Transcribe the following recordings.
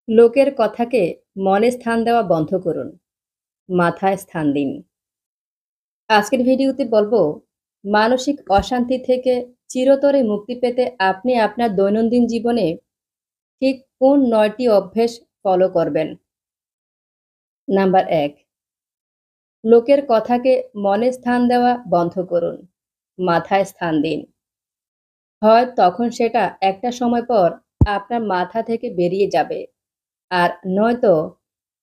লোকের কথাকে মনে স্থান দেওয়া বন্ধ করুন, মাথায় স্থান দিন। আজকের ভিডিওতে বলবো, মানসিক অশান্তি থেকে চিরতরে মুক্তি পেতে আপনি আপনার দৈনন্দিন জীবনে ঠিক কোন ৯টি অভ্যেস ফলো করবেন। নাম্বার ১, লোকের কথাকে মনে স্থান দেওয়া বন্ধ করুন, মাথায় স্থান দিন। হয় তখন সেটা একটা সময় পর আপনার মাথা থেকে বেরিয়ে যাবে, আর নয়তো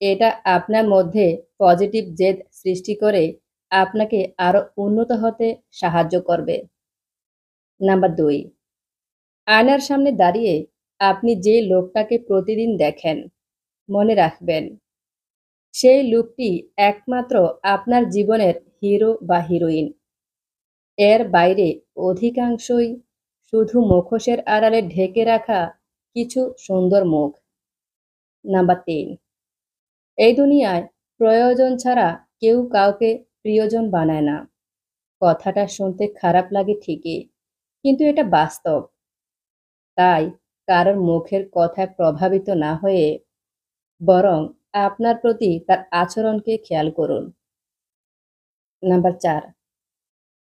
এটা আপনার মধ্যে পজিটিভ জেদ সৃষ্টি করে আপনাকে আরো উন্নত হতে সাহায্য করবে। নাম্বার ২, আয়নার সামনে দাঁড়িয়ে আপনি যে লোকটাকে প্রতিদিন দেখেন, মনে রাখবেন সেই লোকটি একমাত্র আপনার জীবনের হিরো বা হিরোইন। এর বাইরে অধিকাংশই শুধু মুখোশের আড়ালে ঢেকে রাখা কিছু সুন্দর মুখ। নাম্বার ৩, এই দুনিয়ায় প্রয়োজন ছাড়া কেউ কাউকে প্রিয়জন বানায় না। কথাটা শুনতে খারাপ লাগে ঠিকই, কিন্তু এটা বাস্তব। তাই কারোর মুখের কথায় প্রভাবিত না হয়ে বরং আপনার প্রতি তার আচরণকে খেয়াল করুন। নাম্বার ৪,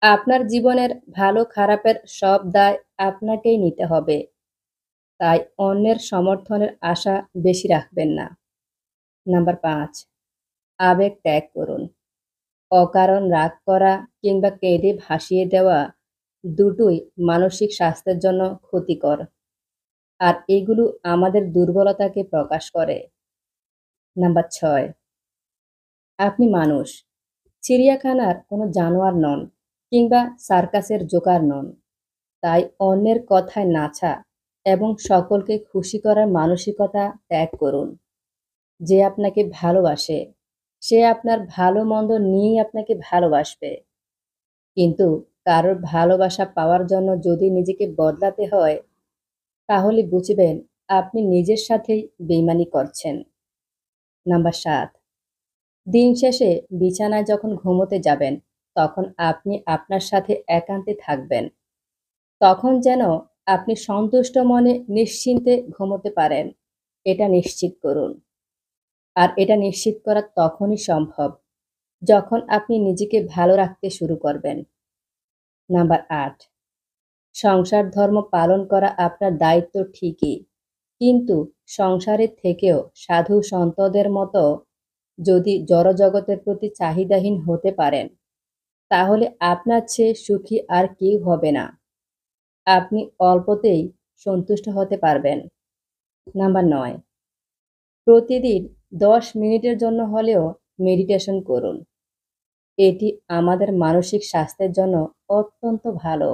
আপনার জীবনের ভালো খারাপের সব দায় আপনাকেই নিতে হবে। তাই অন্যের সমর্থনের আশা বেশি রাখবেন না। নাম্বার ৫, আবেগ ত্যাগ করুন। অকারণ রাগ করা কিংবা কেঁদে ভাসিয়ে দেওয়া দুটোই মানসিক স্বাস্থ্যের জন্য ক্ষতিকর, আর এগুলো আমাদের দুর্বলতাকে প্রকাশ করে। নাম্বার ৬, আপনি মানুষ, চিড়িয়াখানার কোনো জানোয়ার নন কিংবা সার্কাসের জোকার নন। তাই অন্যের কথায় নাছা এবং সকলকে খুশি করার মানসিকতা ত্যাগ করুন। যে আপনাকে ভালোবাসে সে আপনার ভালো মন্দ নিয়েই আপনাকে ভালোবাসবে, কিন্তু কারোর ভালোবাসা পাওয়ার জন্য যদি নিজেকে বদলাতে হয়, তাহলে বুঝবেন আপনি নিজের সাথেই বেইমানি করছেন। নাম্বার ৭, দিন শেষে বিছানায় যখন ঘুমোতে যাবেন, তখন আপনি আপনার সাথে একান্তে থাকবেন। তখন যেন আপনি সন্তুষ্ট মনে নিশ্চিন্তে ঘুমোতে পারেন, এটা নিশ্চিত করুন। আর এটা নিশ্চিত করা তখনই সম্ভব যখন আপনি নিজেকে ভালো রাখতে শুরু করবেন। নাম্বার ৮, সংসার ধর্ম পালন করা আপনার দায়িত্ব ঠিকই, কিন্তু সংসারের থেকেও সাধু সন্তদের মতো যদি জড়জগতের প্রতি চাহিদাহীন হতে পারেন, তাহলে আপনার চেয়ে সুখী আর কেউ হবে না। আপনি অল্পতেই সন্তুষ্ট হতে পারবেন। নাম্বার ৯, প্রতিদিন ১০ মিনিটের জন্য হলেও মেডিটেশন করুন। এটি আমাদের মানসিক স্বাস্থ্যের জন্য অত্যন্ত ভালো।